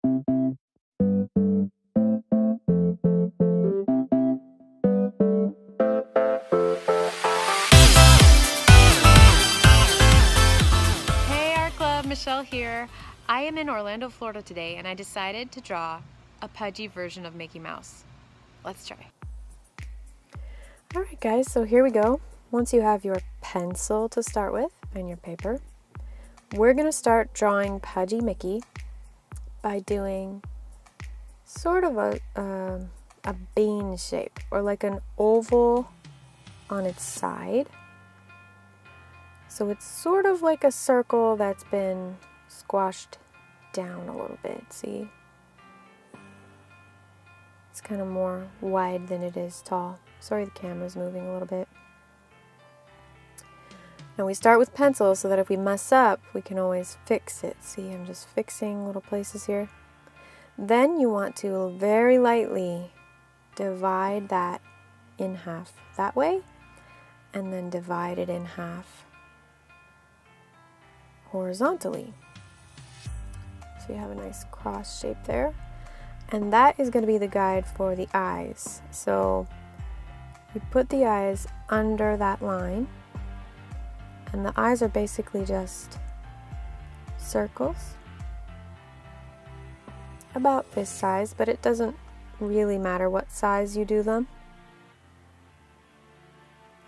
Hey Art Club, Michelle here. I am in Orlando, Florida today, and I decided to draw a pudgy version of Mickey Mouse. Let's try. Alright guys, so here we go. Once you have your pencil to start with and your paper, we're going to start drawing Pudgie Mickey by doing sort of a bean shape, or like an oval on its side. So it's sort of like a circle that's been squashed down a little bit, see? It's kind of more wide than it is tall. Sorry, the camera's moving a little bit. Now we start with pencil so that if we mess up, we can always fix it. See, I'm just fixing little places here. Then you want to very lightly divide that in half that way, and then divide it in half horizontally. So you have a nice cross shape there. And that is going to be the guide for the eyes. So you put the eyes under that line, and the eyes are basically just circles about this size, but it doesn't really matter what size you do them.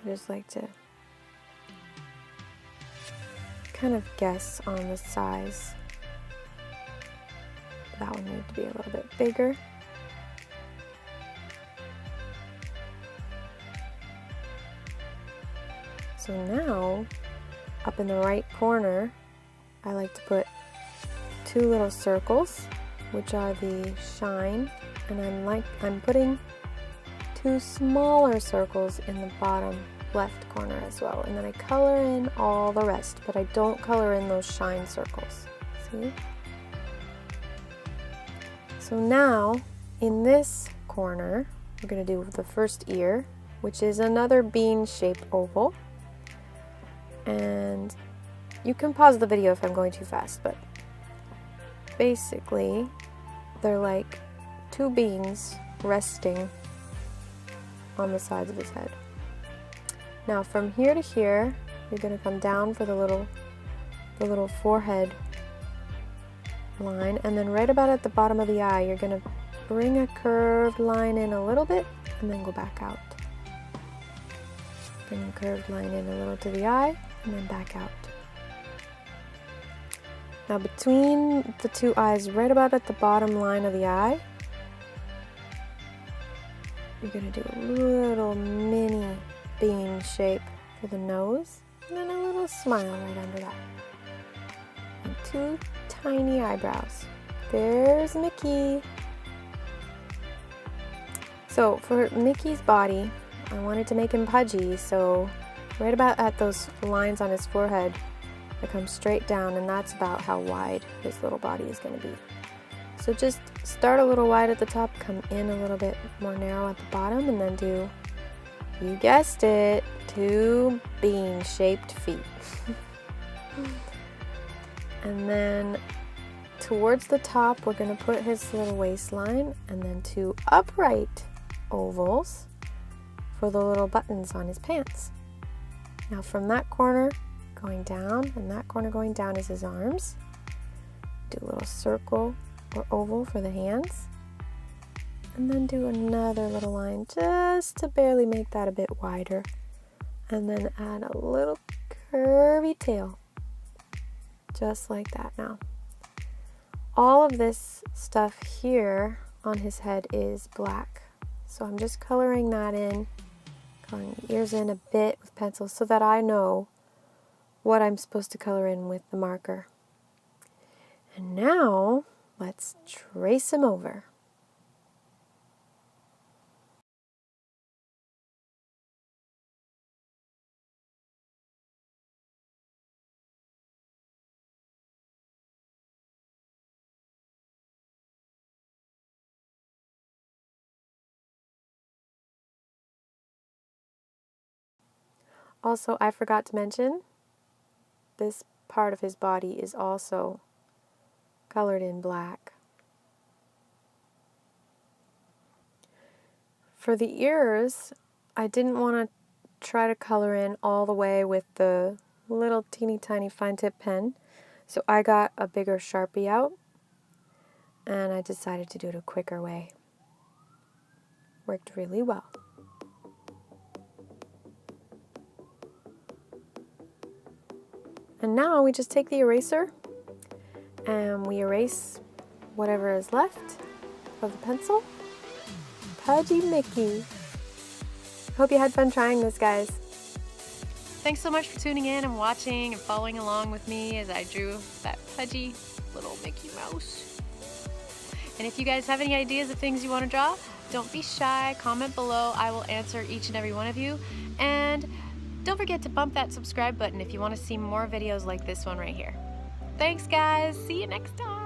I just like to kind of guess on the size. That one needs to be a little bit bigger. So now, up in the right corner, I like to put two little circles, which are the shine, and I'm putting two smaller circles in the bottom left corner as well. And then I color in all the rest, but I don't color in those shine circles. See? So now, in this corner, we're going to do the first ear, which is another bean-shaped oval. And you can pause the video if I'm going too fast, but basically, they're like two beans resting on the sides of his head. Now, from here to here, you're going to come down for the little forehead line, and then right about at the bottom of the eye, you're going to bring a curved line in a little bit and then go back out. Bring a curved line in a little to the eye and then back out. Now between the two eyes, right about at the bottom line of the eye, you're going to do a little mini bean shape for the nose, and then a little smile right under that. And two tiny eyebrows. There's Mickey. So for Mickey's body, I wanted to make him pudgy, so right about at those lines on his forehead, I come straight down, and that's about how wide his little body is going to be. So just start a little wide at the top, come in a little bit more narrow at the bottom, and then do, you guessed it, two bean-shaped feet. And then towards the top, we're going to put his little waistline, and then two upright ovals for the little buttons on his pants. Now from that corner going down, and that corner going down is his arms. Do a little circle or oval for the hands, and then do another little line just to barely make that a bit wider, and then add a little curvy tail. Just like that. Now, all of this stuff here on his head is black. So I'm just coloring that in, coloring the ears in a bit with pencil so that I know what I'm supposed to color in with the marker. And now, let's trace him over. Also, I forgot to mention, this part of his body is also colored in black. For the ears, I didn't want to try to color in all the way with the little teeny tiny fine tip pen, so I got a bigger Sharpie out and I decided to do it a quicker way. Worked really well. And now we just take the eraser and we erase whatever is left of the pencil. Pudgie Mickey. Hope you had fun trying this, guys. Thanks so much for tuning in and watching and following along with me as I drew that pudgy little Mickey Mouse. And if you guys have any ideas of things you want to draw, don't be shy, comment below. I will answer each and every one of you. And don't forget to bump that subscribe button if you want to see more videos like this one right here. Thanks, guys. See you next time.